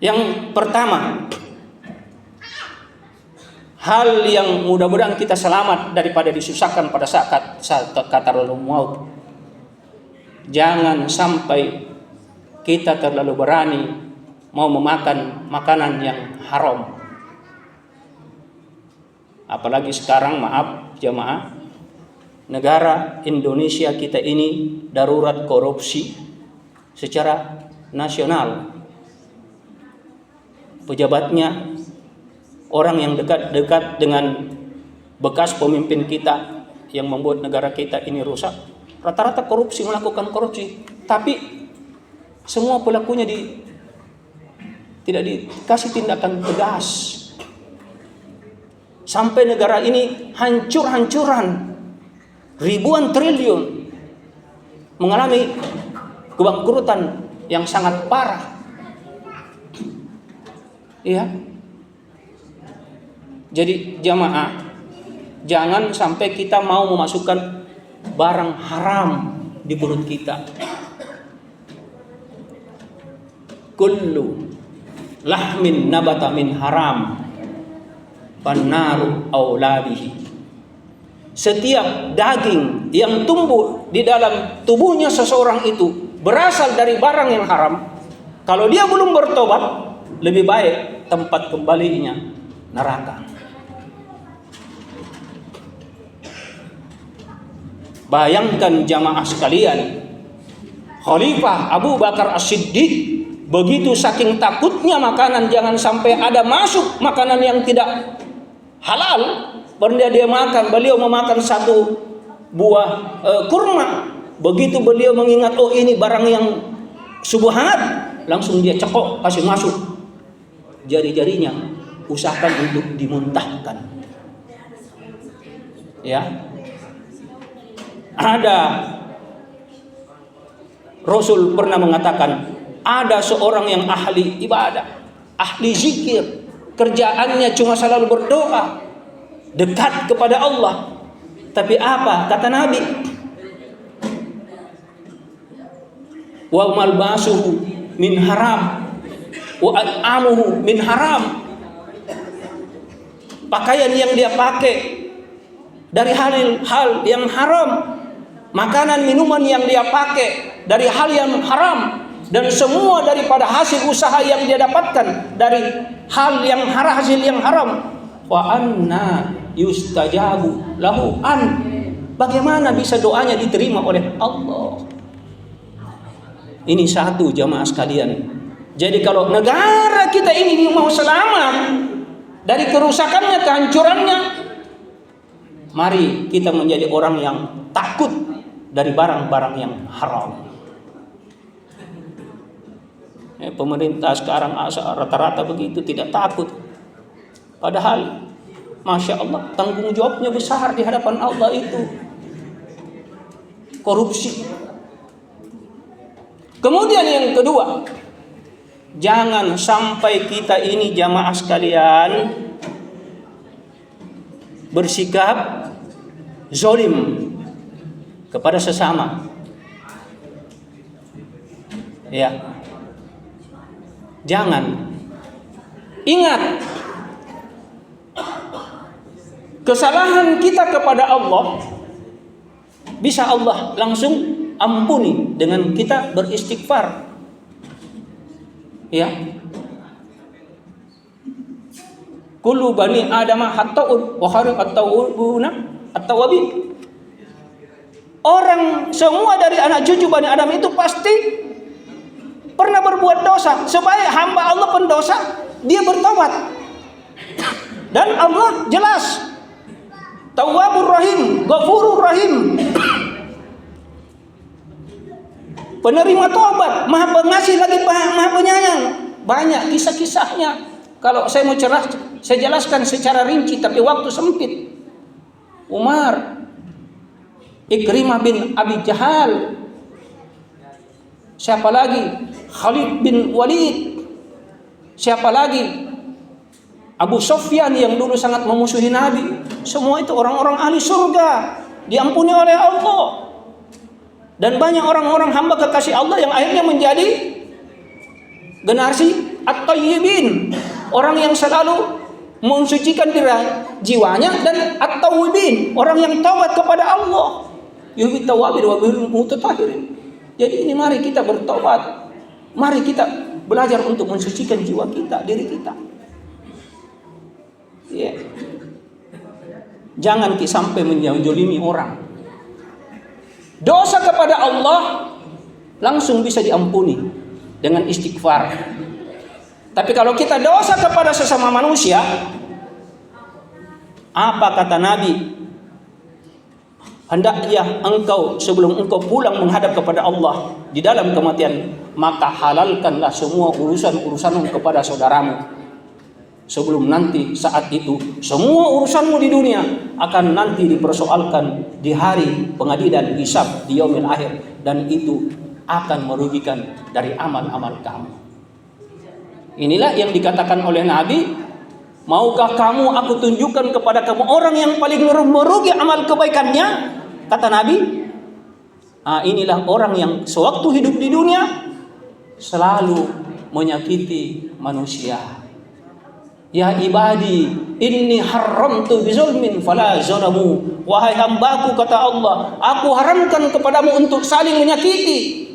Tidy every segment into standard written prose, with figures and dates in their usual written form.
Yang pertama, hal yang mudah-mudahan kita selamat daripada disusahkan pada saat qatarul maut. Jangan sampai kita terlalu berani mau memakan makanan yang haram. Apalagi sekarang, maaf jemaah, negara Indonesia kita ini darurat korupsi secara nasional. Pejabatnya orang yang dekat dengan bekas pemimpin kita yang membuat negara kita ini rusak. Rata-rata korupsi, melakukan korupsi. Tapi semua pelakunya tidak dikasih tindakan tegas. Sampai negara ini hancur-hancuran, ribuan triliun, mengalami kebangkrutan yang sangat parah. Iya. Jadi jamaah, jangan sampai kita mau memasukkan barang haram di mulut kita. Kullu lahmin nabata min haram pannaru auladihi. Setiap daging yang tumbuh di dalam tubuhnya seseorang itu berasal dari barang yang haram, kalau dia belum bertobat, lebih baik tempat kembalinya neraka. Bayangkan jamaah sekalian, Khalifah Abu Bakar As-Siddiq begitu saking takutnya makanan jangan sampai ada masuk makanan yang tidak halal, dia makan. Beliau memakan satu buah kurma. Begitu beliau mengingat, oh ini barang yang subhat, langsung dia cekok, kasih masuk jari-jarinya, usahakan untuk dimuntahkan. Ya. Ada Rasul pernah mengatakan, ada seorang yang ahli ibadah, ahli zikir, kerjaannya cuma selalu berdoa, dekat kepada Allah. Tapi apa kata Nabi? Wa malbasuhu min haram wa at'amuhu min haram. Pakaian yang dia pakai dari hal yang haram, makanan minuman yang dia pakai dari hal yang haram, dan semua daripada hasil usaha yang dia dapatkan dari hal yang haram, hasil yang haram. Wa anna yustajabu lahu an. Bagaimana bisa doanya diterima oleh Allah? Ini satu jamaah sekalian. Jadi kalau negara kita ini mau selamat dari kerusakannya, kehancurannya, mari kita menjadi orang yang takut dari barang-barang yang haram. Pemerintah sekarang rata-rata begitu, tidak takut. Padahal Masya Allah, tanggung jawabnya besar di hadapan Allah itu. Korupsi. Kemudian yang kedua, jangan sampai kita ini jamaah sekalian bersikap zalim kepada sesama. Ya. Jangan. Ingat, kesalahan kita kepada Allah bisa Allah langsung ampuni dengan kita beristighfar. Ya. Kullu bani Adam hatta'un wa khairul at-tawwabuna at-tawwabin. Orang semua dari anak cucu Bani Adam itu pasti pernah berbuat dosa. Supaya hamba Allah pendosa, dia bertobat. Dan Allah jelas Tawwabur Rahim, Ghafurur Rahim, penerima tobat, Maha Pengasih lagi Maha Penyayang. Banyak kisah-kisahnya. Kalau saya mau saya jelaskan secara rinci, tapi waktu sempit. Umar, Ikrimah bin Abi Jahal, siapa lagi? Khalid bin Walid, siapa lagi? Abu Sufyan yang dulu sangat memusuhi Nabi. Semua itu orang-orang ahli surga, diampuni oleh Allah. Dan banyak orang-orang hamba kekasih Allah yang akhirnya menjadi generasi at-tayyibin, orang yang selalu mensucikan diri jiwanya, dan at-tawwibin, orang yang taubat kepada Allah. Yuhibbu tawwabin wa yuhibbul mutatahhirin. Jadi ini mari kita bertobat. Mari kita belajar untuk mensucikan jiwa kita, diri kita. Yeah. Jangan sampai menjolimi orang. Dosa kepada Allah langsung bisa diampuni dengan istighfar. Tapi kalau kita dosa kepada sesama manusia, apa kata Nabi? Hendaknya engkau sebelum engkau pulang menghadap kepada Allah di dalam kematian, maka halalkanlah semua urusan-urusanmu kepada saudaramu. Sebelum nanti saat itu semua urusanmu di dunia akan nanti dipersoalkan di hari pengadilan hisab di yaumil akhir, dan itu akan merugikan dari amal-amal kamu. Inilah yang dikatakan oleh Nabi, maukah kamu aku tunjukkan kepada kamu orang yang paling merugi amal kebaikannya? Kata Nabi, inilah orang yang sewaktu hidup di dunia selalu menyakiti manusia. Ya ibadi, inni haramtu bizulmin fala zalamu. Wahai hambaku, kata Allah, aku haramkan kepadamu untuk saling menyakiti,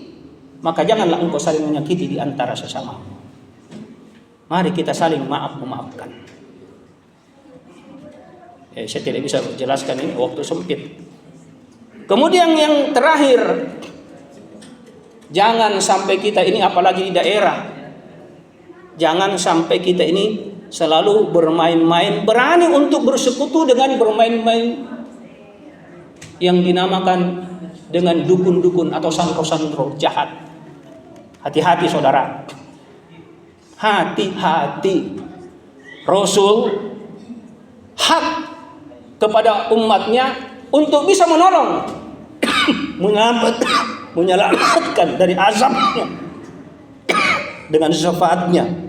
maka janganlah engkau saling menyakiti di antara sesama. Mari kita saling memaafkan. Saya tidak bisa menjelaskan ini, waktu sempit. Kemudian yang terakhir, jangan sampai kita ini, apalagi di daerah, jangan sampai kita ini selalu bermain-main, berani untuk bersekutu dengan bermain-main yang dinamakan dengan dukun-dukun atau santro-santro jahat. Hati-hati saudara, hati-hati. Rasul hak kepada umatnya untuk bisa menolong, menyelamatkan dari azabnya dengan syafaatnya.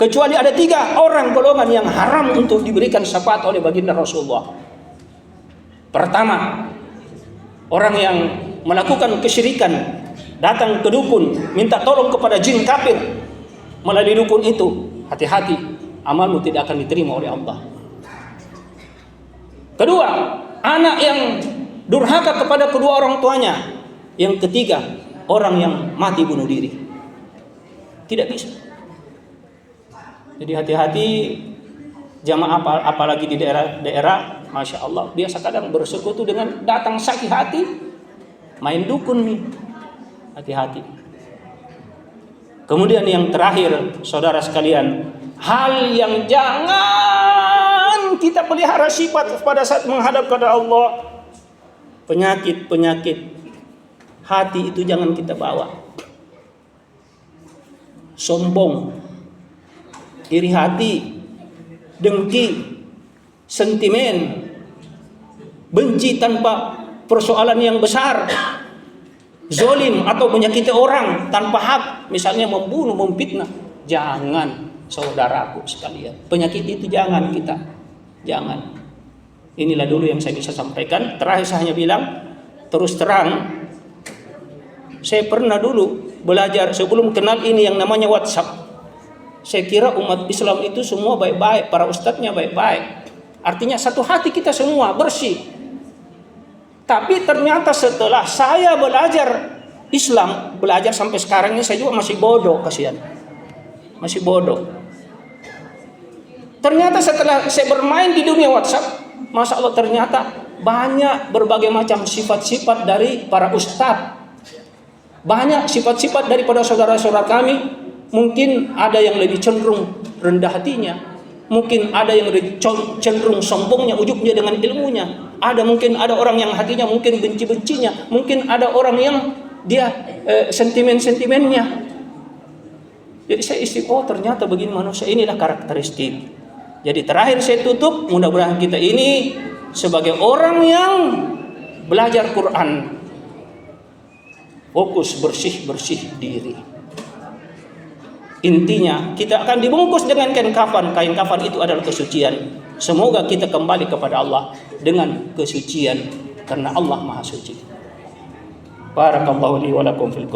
Kecuali ada 3 orang golongan yang haram untuk diberikan syafaat oleh baginda Rasulullah. Pertama, orang yang melakukan kesyirikan, datang ke dukun, minta tolong kepada jin kafir. Melalui dukun itu, hati-hati, amalmu tidak akan diterima oleh Allah. Kedua, anak yang durhaka kepada kedua orang tuanya. Yang ketiga, orang yang mati bunuh diri. Tidak bisa. Jadi hati-hati jamaah, apalagi di daerah-daerah, Masya Allah, biasa kadang bersekutu dengan datang sakit hati, main dukun nih. Hati-hati. Kemudian yang terakhir, saudara sekalian, hal yang jangan kita pelihara sifat pada saat menghadap kepada Allah. Penyakit-penyakit hati itu jangan kita bawa. Sombong, iri hati, dengki, sentimen, benci tanpa persoalan yang besar, zolim atau menyakiti orang tanpa hak, misalnya membunuh, memfitnah. Jangan, saudaraku sekalian, penyakit itu jangan kita, jangan. Inilah dulu yang saya bisa sampaikan. Terakhir saya hanya bilang, terus terang, saya pernah dulu belajar sebelum kenal ini yang namanya WhatsApp. Saya kira umat Islam itu semua baik-baik, para ustadznya baik-baik. Artinya satu hati kita semua bersih. Tapi ternyata setelah saya belajar Islam, belajar sampai sekarang ini, saya juga masih bodoh, kasihan. Masih bodoh. Ternyata setelah saya bermain di dunia WhatsApp, Masya Allah, ternyata banyak berbagai macam sifat-sifat dari para ustadz. Banyak sifat-sifat daripada saudara-saudara kami. Mungkin ada yang lebih cenderung rendah hatinya, mungkin ada yang lebih cenderung sombongnya, ujubnya dengan ilmunya. Mungkin ada orang yang hatinya mungkin benci-bencinya, mungkin ada orang yang dia sentimen-sentimennya. Jadi saya istiqomah, ternyata begini manusia, inilah karakteristik. Jadi terakhir saya tutup, mudah-mudahan kita ini sebagai orang yang belajar Quran, fokus bersih-bersih diri. Intinya kita akan dibungkus dengan kain kafan. Kain kafan itu adalah kesucian. Semoga kita kembali kepada Allah dengan kesucian, karena Allah Maha Suci. Barakallahu li wa lakum fil Qur'an.